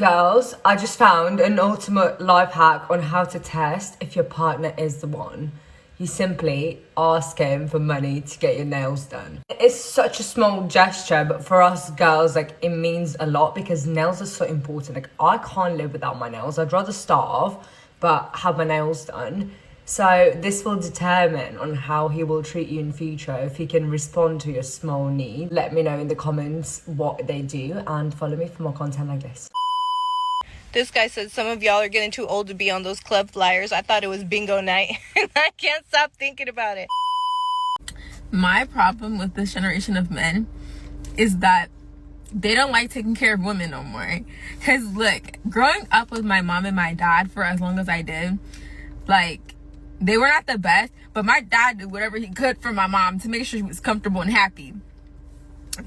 Girls, I just found an ultimate life hack on how to test if your partner is the one. You simply ask him for money to get your nails done. It's such a small gesture, but for us girls, like, it means a lot because nails are so important. Like, I can't live without my nails. I'd rather starve, but have my nails done. So this will determine on how he will treat you in future, if he can respond to your small need. Let me know in the comments what they do and follow me for more content like this. This guy said some of y'all are getting too old to be on those club flyers. I thought it was bingo night and I can't stop thinking about it. My problem with this generation of men is that they don't like taking care of women no more. Because look, growing up with my mom and my dad for as long as I did, like, they were not the best, but my dad did whatever he could for my mom to make sure she was comfortable and happy.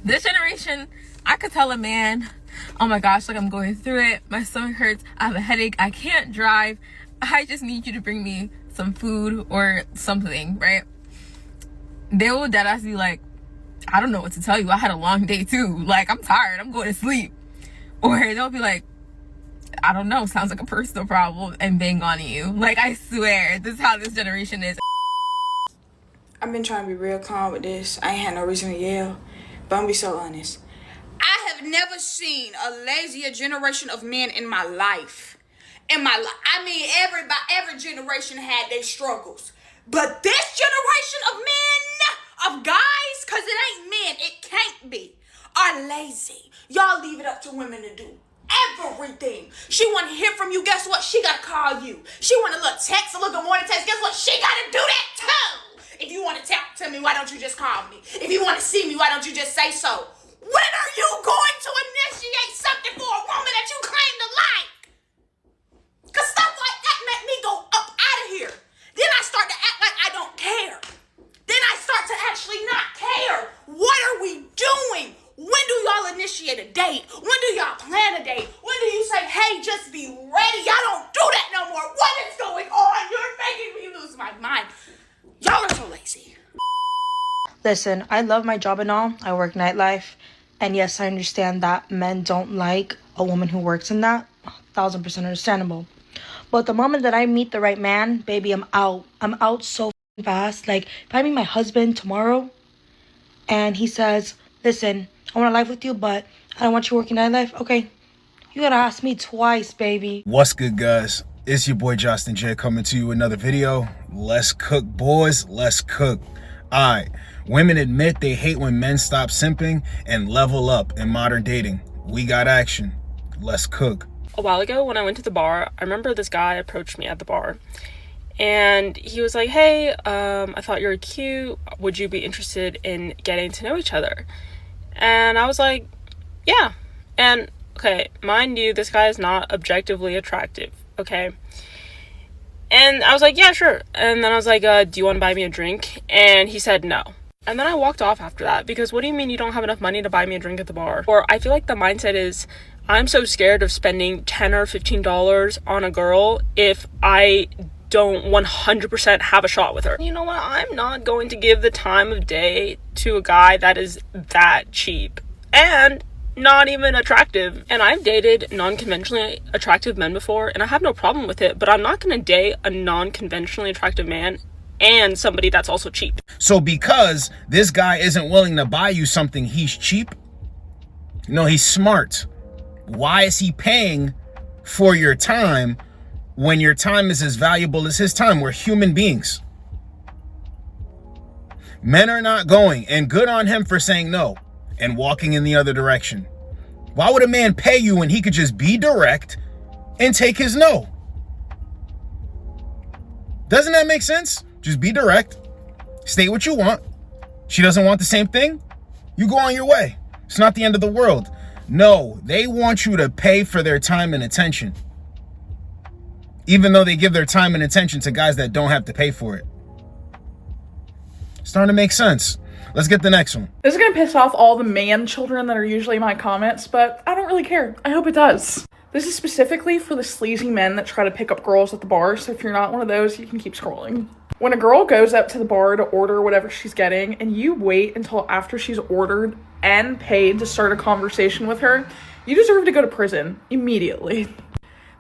This generation, I could tell a man, oh my gosh, like, I'm going through it, my stomach hurts, I have a headache, I can't drive, I just need you to bring me some food or something, right? They will deadass be like, I don't know what to tell you, I had a long day too, like, I'm tired, I'm going to sleep. Or they'll be like, I don't know, sounds like a personal problem, and bang on you. Like, I swear, this is how this generation is. I've been trying to be real calm with this. I ain't had no reason to yell, but I'm gonna be so honest. I have never seen a lazier generation of men in my life. I mean, every generation had their struggles. But this generation of men, of guys, because it ain't men, it can't be, are lazy. Y'all leave it up to women to do everything. She want to hear from you, guess what? She got to call you. She want a little text, a little good morning text, guess what? She got to do that too. If you want to talk to me, why don't you just call me? If you want to see me, why don't you just say so? When are you going to initiate something for a woman that you claim to like? Because stuff like that make me go up out of here. Then I start to act like I don't care. Then I start to actually not care. What are we doing? When do y'all initiate a date? When do y'all plan a date? When do you say, hey, just be ready? Y'all don't do that no more. What is going on? You're making me lose my mind. Y'all are so lazy. Listen, I love my job and all. I work nightlife. And yes, I understand that men don't like a woman who works in that. 1000% understandable. But the moment that I meet the right man, baby, I'm out. I'm out so fast. Like, if I meet my husband tomorrow and he says, listen, I want to live with you, but I don't want you working nightlife. Okay, you gotta ask me twice, baby. What's good, guys? It's your boy Josten J coming to you with another video. Let's cook, boys. Let's cook. All right. Women admit they hate when men stop simping and level up in modern dating. We got action. Let's cook. A while ago when I went to the bar, I remember this guy approached me at the bar. And he was like, hey, I thought you were cute. Would you be interested in getting to know each other? And I was like, yeah. And, okay, mind you, this guy is not objectively attractive, okay? And I was like, yeah, sure. And then I was like, do you want to buy me a drink? And he said no. And then I walked off after that because what do you mean you don't have enough money to buy me a drink at the bar? Or I feel like the mindset is, I'm so scared of spending $10 or $15 on a girl if I don't 100% have a shot with her. You know what? I'm not going to give the time of day to a guy that is that cheap and not even attractive. And I've dated non-conventionally attractive men before and I have no problem with it, but I'm not going to date a non-conventionally attractive man and somebody that's also cheap. So because this guy isn't willing to buy you something, he's cheap? No, he's smart. Why is he paying for your time when your time is as valuable as his time? We're human beings. Men are not going, and good on him for saying no and walking in the other direction. Why would a man pay you when he could just be direct and take his no? Doesn't that make sense? Just be direct, state what you want. She doesn't want the same thing, you go on your way. It's not the end of the world. No, they want you to pay for their time and attention, even though they give their time and attention to guys that don't have to pay for it. Starting to make sense. Let's get the next one. This is gonna piss off all the man children that are usually in my comments, but I don't really care. I hope it does. This is specifically for the sleazy men that try to pick up girls at the bar, so if you're not one of those, you can keep scrolling. When a girl goes up to the bar to order whatever she's getting, and you wait until after she's ordered and paid to start a conversation with her, You deserve to go to prison immediately.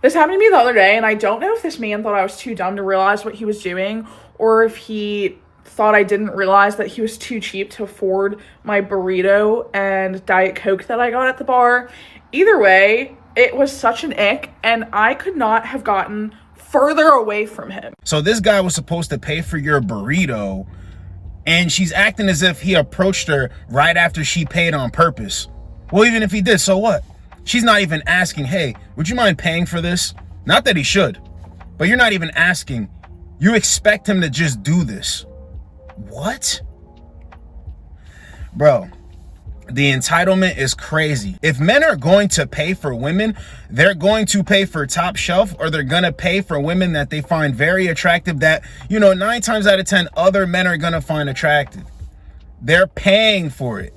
This happened to me the other day, and I don't know if this man thought I was too dumb to realize what he was doing, or if he thought I didn't realize that he was too cheap to afford my burrito and Diet Coke that I got at the bar. Either way, it was such an ick, and I could not have gotten further away from him. So this guy was supposed to pay for your burrito, and she's acting as if he approached her right after she paid on purpose. Well, even if he did, so what? She's not even asking, hey, would you mind paying for this? Not that he should, but you're not even asking. You expect him to just do this. What? Bro, the entitlement is crazy. If men are going to pay for women, they're going to pay for top shelf, or they're going to pay for women that they find very attractive that, 9 times out of 10 other men are going to find attractive. They're paying for it.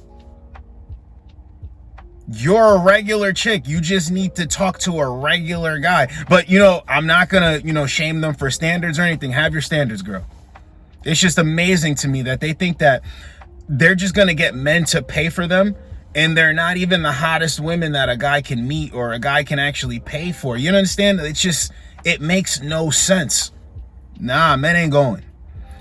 You're a regular chick. You just need to talk to a regular guy. But, I'm not going to, shame them for standards or anything. Have your standards, girl. It's just amazing to me that they think that they're just going to get men to pay for them, and they're not even the hottest women that a guy can meet or a guy can actually pay for. You understand? It makes no sense. Nah, men ain't going.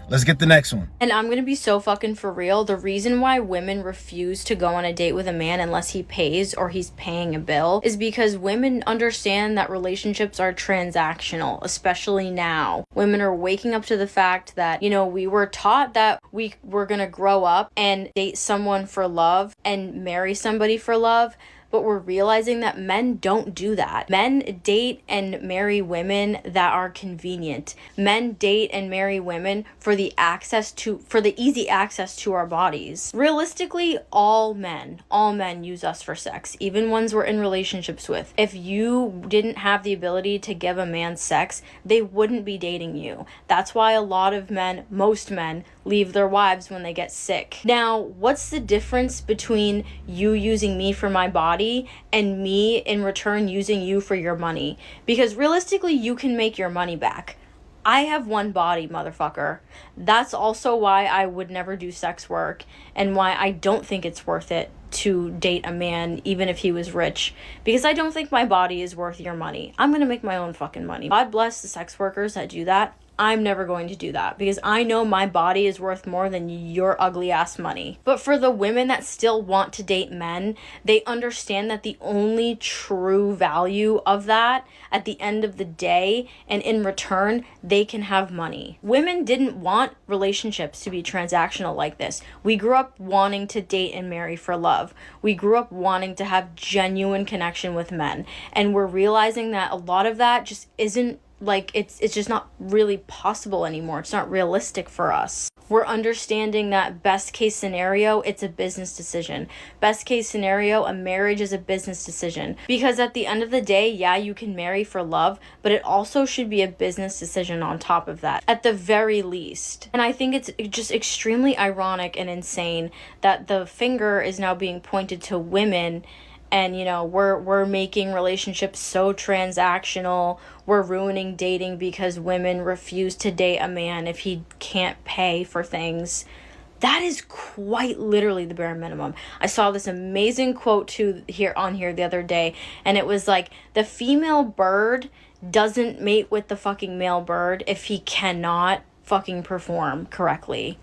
Let's get the next one. And I'm gonna be so fucking for real. The reason why women refuse to go on a date with a man unless he pays or he's paying a bill is because women understand that relationships are transactional, especially now. Women are waking up to the fact that, we were taught that we were gonna grow up and date someone for love and marry somebody for love. But we're realizing that men don't do that. Men date and marry women that are convenient. Men date and marry women for the easy access to our bodies. Realistically, all men use us for sex, even ones we're in relationships with. If you didn't have the ability to give a man sex, they wouldn't be dating you. That's why a lot of men, most men, leave their wives when they get sick. Now, what's the difference between you using me for my body and me in return using you for your money? Because realistically, you can make your money back. I have one body, motherfucker. That's also why I would never do sex work, and why I don't think it's worth it to date a man even if he was rich, because I don't think my body is worth your money. I'm gonna make my own fucking money. God bless the sex workers that do that. I'm never going to do that because I know my body is worth more than your ugly ass money. But for the women that still want to date men, they understand that the only true value of that at the end of the day, and in return, they can have money. Women didn't want relationships to be transactional like this. We grew up wanting to date and marry for love. We grew up wanting to have genuine connection with men. And we're realizing that a lot of that just isn't it's just not really possible anymore. It's not realistic for us. We're understanding that best case scenario, it's a business decision. Best case scenario, a marriage is a business decision. Because at the end of the day, yeah, you can marry for love, but it also should be a business decision on top of that, at the very least. And I think it's just extremely ironic and insane that the finger is now being pointed to women. And, we're making relationships so transactional. We're ruining dating because women refuse to date a man if he can't pay for things. That is quite literally the bare minimum. I saw this amazing quote here the other day, and it was like, the female bird doesn't mate with the fucking male bird if he cannot fucking perform correctly.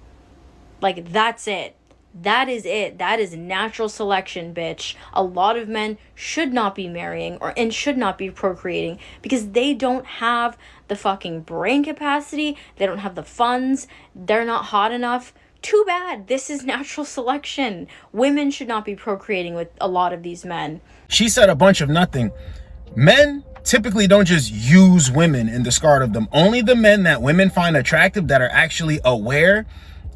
Like, that's it. That is it. That is natural selection, bitch. A lot of men should not be marrying and should not be procreating because they don't have the fucking brain capacity. They don't have the funds. They're not hot enough. Too bad. This is natural selection. Women should not be procreating with a lot of these men. She said a bunch of nothing. Men typically don't just use women and discard of them. Only the men that women find attractive that are actually aware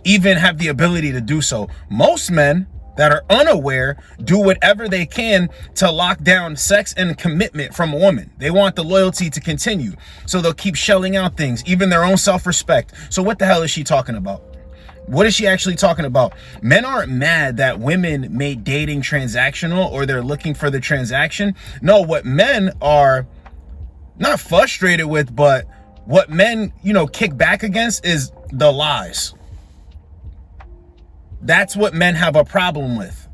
even have the ability to do so. Most men that are unaware do whatever they can to lock down sex and commitment from a woman. They want the loyalty to continue, so they'll keep shelling out things, even their own self-respect. So what the hell is she talking about? What is she actually talking about? Men aren't mad that women made dating transactional or they're looking for the transaction. No, what men are not frustrated with, but what men, kick back against is the lies. That's what men have a problem with.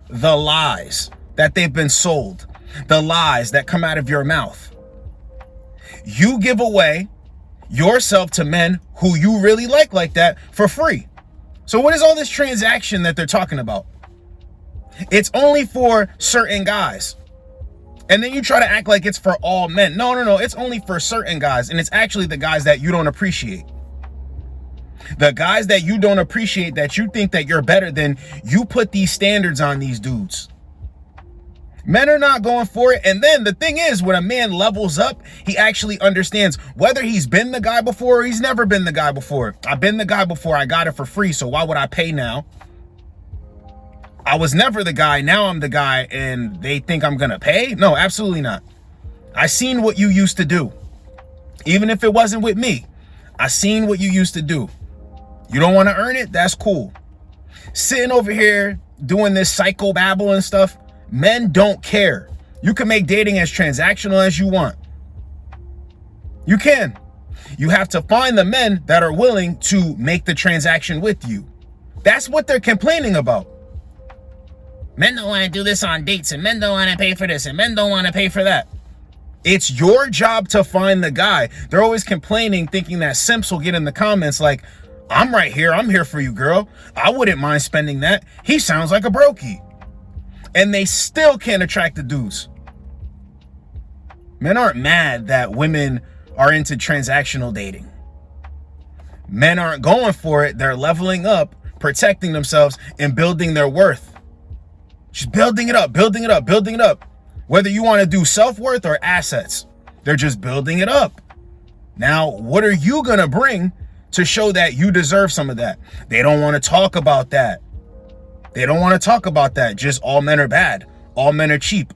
The lies that they've been sold. the lies that come out of your mouth. You give away yourself to men who you really like that for free. So what is all this transaction that they're talking about? It's only for certain guys. And then you try to act like it's for all men. No. It's only for certain guys. And it's actually the guys that you don't appreciate. The guys that you don't appreciate, that you think that you're better than, you put these standards on these dudes. Men are not going for it. And then the thing is, when a man levels up, he actually understands whether he's been the guy before or he's never been the guy before. I've been the guy before. I got it for free. So why would I pay now? I was never the guy. Now I'm the guy and they think I'm going to pay? No, absolutely not. I seen what you used to do. Even if it wasn't with me, I seen what you used to do. You don't want to earn it? That's cool. Sitting over here doing this psychobabble and stuff, men don't care. You can make dating as transactional as you want. You can. You have to find the men that are willing to make the transaction with you. That's what they're complaining about. Men don't want to do this on dates, and men don't want to pay for this, and men don't want to pay for that. It's your job to find the guy. They're always complaining, thinking that simps will get in the comments like, I'm right here. I'm here for you, girl. I wouldn't mind spending that. He sounds like a brokey. And they still can't attract the dudes. Men aren't mad that women are into transactional dating. Men aren't going for it. They're leveling up, protecting themselves, and building their worth. Just building it up, building it up, building it up. Whether you want to do self-worth or assets, they're just building it up. Now, what are you going to bring to show that you deserve some of that? They don't want to talk about that. They don't want to talk about that. Just all men are bad. All men are cheap.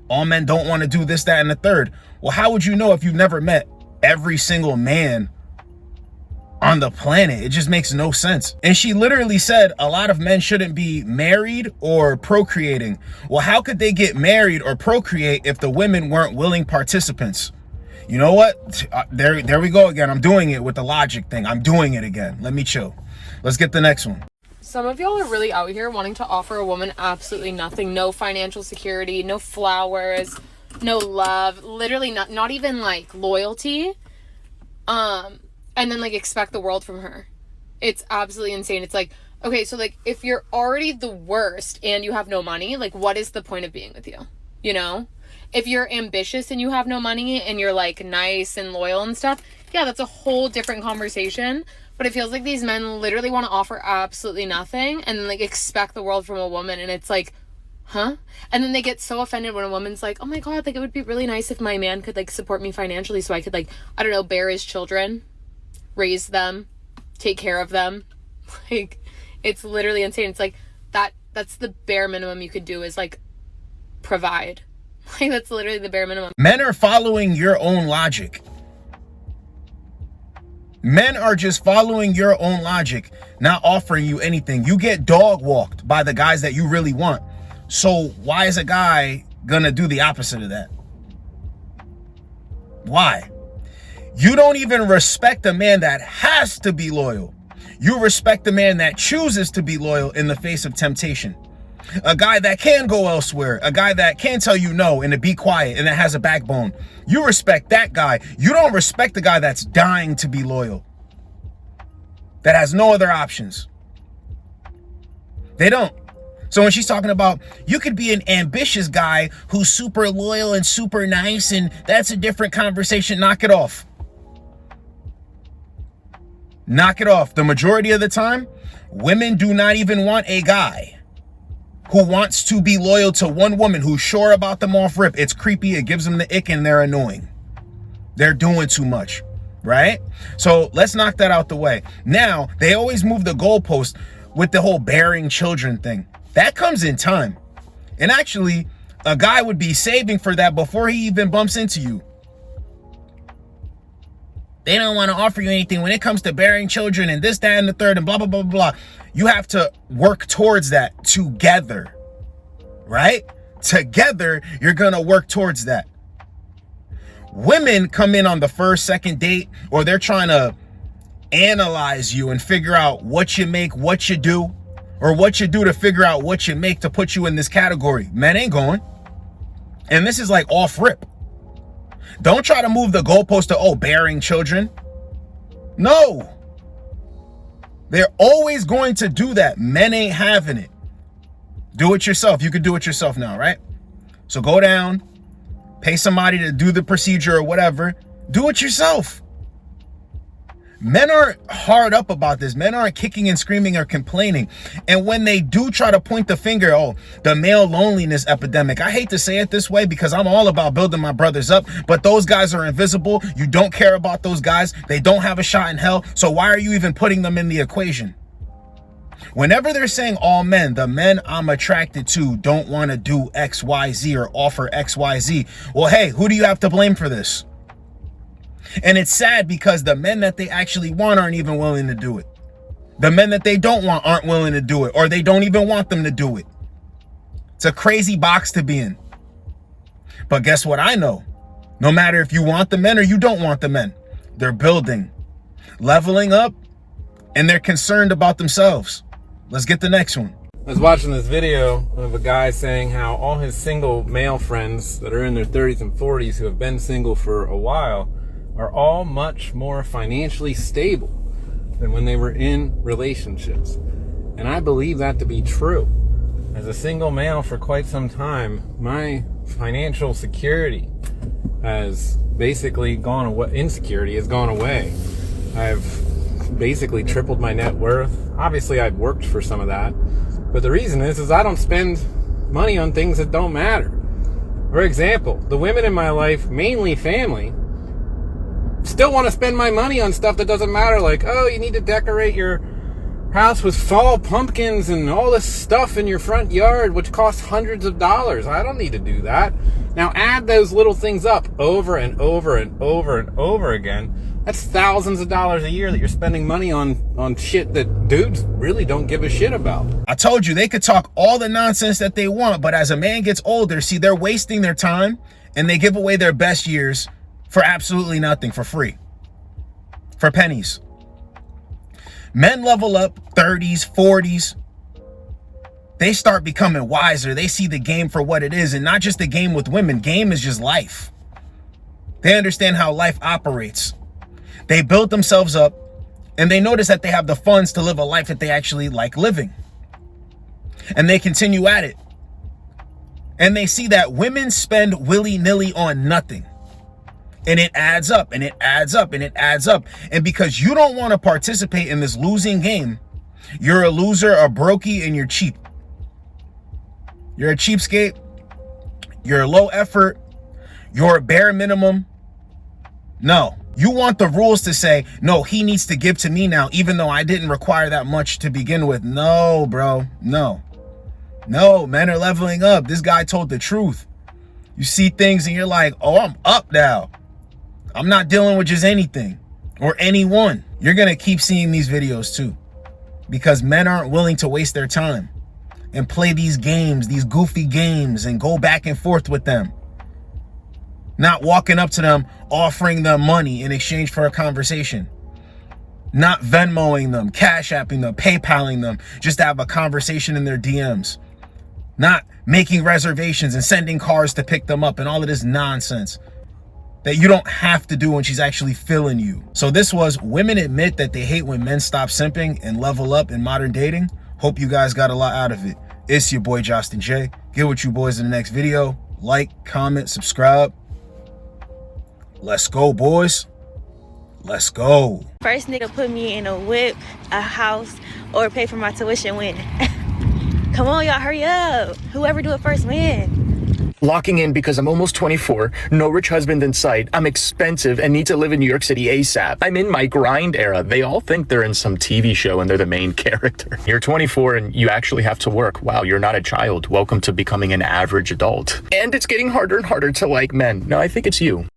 All men don't want to do this, that, and the third. Well, how would you know if you've never met every single man on the planet? It just makes no sense. And she literally said a lot of men shouldn't be married or procreating. Well, how could they get married or procreate if the women weren't willing participants? You know what? There we go again. I'm doing it with the logic thing. I'm doing it again. Let me chill. Let's get the next one. Some of y'all are really out here wanting to offer a woman absolutely nothing. No financial security, no flowers, no love, literally not even like loyalty. And then like expect the world from her. It's absolutely insane. It's like, okay, so like if you're already the worst and you have no money, like what is the point of being with you? You know? If you're ambitious and you have no money and you're like nice and loyal and stuff, yeah, that's a whole different conversation. But it feels like these men literally want to offer absolutely nothing and then like expect the world from a woman. And it's like, huh? And then they get so offended when a woman's like, oh my God, like it would be really nice if my man could like support me financially so I could like, I don't know, bear his children, raise them, take care of them. Like, it's literally insane. It's like that's the bare minimum you could do is like provide. Like that's literally the bare minimum. Men are following your own logic. Men are just following your own logic, not offering you anything. You get dog walked by the guys that you really want. So why is a guy gonna do the opposite of that? Why? You don't even respect a man that has to be loyal. You respect the man that chooses to be loyal in the face of temptation. A guy that can go elsewhere, a guy that can tell you no and to be quiet and that has a backbone. You respect that guy. You don't respect the guy that's dying to be loyal, that has no other options. They don't. So when she's talking about, you could be an ambitious guy who's super loyal and super nice, and that's a different conversation. Knock it off. Knock it off. The majority of the time, women do not even want a guy who wants to be loyal to one woman who's sure about them off rip. It's creepy. It gives them the ick and they're annoying. They're doing too much, right? So let's knock that out the way. Now, they always move the goalpost with the whole bearing children thing. That comes in time. And actually, a guy would be saving for that before he even bumps into you. They don't want to offer you anything when it comes to bearing children and this, that, and the third and blah, blah, blah, blah. You have to work towards that together, right? Together, you're going to work towards that. Women come in on the first, second date, or they're trying to analyze you and figure out what you make, what you do, or what you do to figure out what you make to put you in this category. Men ain't going. And this is like off rip. Don't try to move the goalpost to, oh, bearing children. No. They're always going to do that. Men ain't having it. Do it yourself. You can do it yourself now, right? So go down, pay somebody to do the procedure or whatever. Do it yourself. Men aren't hard up about this. Men aren't kicking and screaming or complaining. And when they do try to point the finger, oh, the male loneliness epidemic. I hate to say it this way because I'm all about building my brothers up, but those guys are invisible. You don't care about those guys. They don't have a shot in hell. So why are you even putting them in the equation? Whenever they're saying all men, the men I'm attracted to don't want to do X, Y, Z or offer X, Y, Z. Well, hey, who do you have to blame for this? And it's sad because the men that they actually want aren't even willing to do it. The men that they don't want aren't willing to do it, or they don't even want them to do it. It's a crazy box to be in. But guess what I know? No matter if you want the men or you don't want the men, they're building, leveling up, and they're concerned about themselves. Let's get the next one. I was watching this video of a guy saying how all his single male friends that are in their 30s and 40s who have been single for a while are all much more financially stable than when they were in relationships. And I believe that to be true. As a single male for quite some time, my financial security has basically gone away. Insecurity has gone away. I've basically tripled my net worth. Obviously, I've worked for some of that. But the reason is I don't spend money on things that don't matter. For example, the women in my life, mainly family, still want to spend my money on stuff that doesn't matter, like, oh, you need to decorate your house with fall pumpkins and all this stuff in your front yard, which costs hundreds of dollars. I don't need to do that. Now add those little things up over and over and over and over again. That's thousands of dollars a year that you're spending money on shit that dudes really don't give a shit about. I told you, they could talk all the nonsense that they want, but as a man gets older, see, they're wasting their time and they give away their best years for absolutely nothing, for free, for pennies. Men level up 30s, 40s. They start becoming wiser. They see the game for what it is, and not just the game with women. Game is just life. They understand how life operates. They build themselves up, and they notice that they have the funds to live a life that they actually like living. And they continue at it. And they see that women spend willy-nilly on nothing. And it adds up, and it adds up, and it adds up. And because you don't want to participate in this losing game, you're a loser, a brokey, and you're cheap. You're a cheapskate. You're low effort. You're bare minimum. No, you want the rules to say, no, he needs to give to me now, even though I didn't require that much to begin with. No, bro, no. No, men are leveling up. This guy told the truth. You see things and you're like, oh, I'm up now. I'm not dealing with just anything or anyone. You're going to keep seeing these videos too, because men aren't willing to waste their time and play these games, these goofy games, and go back and forth with them. Not walking up to them, offering them money in exchange for a conversation. Not Venmoing them, Cash Apping them, PayPaling them, just to have a conversation in their DMs. Not making reservations and sending cars to pick them up and all of this nonsense that you don't have to do when she's actually feeling you. So this was women admit that they hate when men stop simping and level up in modern dating. Hope you guys got a lot out of it. It's your boy Josten J. Get with you boys in the next video. Like, comment, subscribe. Let's go, boys. Let's go. First nigga put me in a whip, a house, or pay for my tuition win. Come on, y'all, hurry up. Whoever do it first win. Locking in because I'm almost 24, no rich husband in sight, I'm expensive and need to live in New York City ASAP. I'm in my grind era. They all think they're in some TV show and they're the main character. You're 24 and you actually have to work. Wow, you're not a child. Welcome to becoming an average adult. And it's getting harder and harder to like men. No, I think it's you.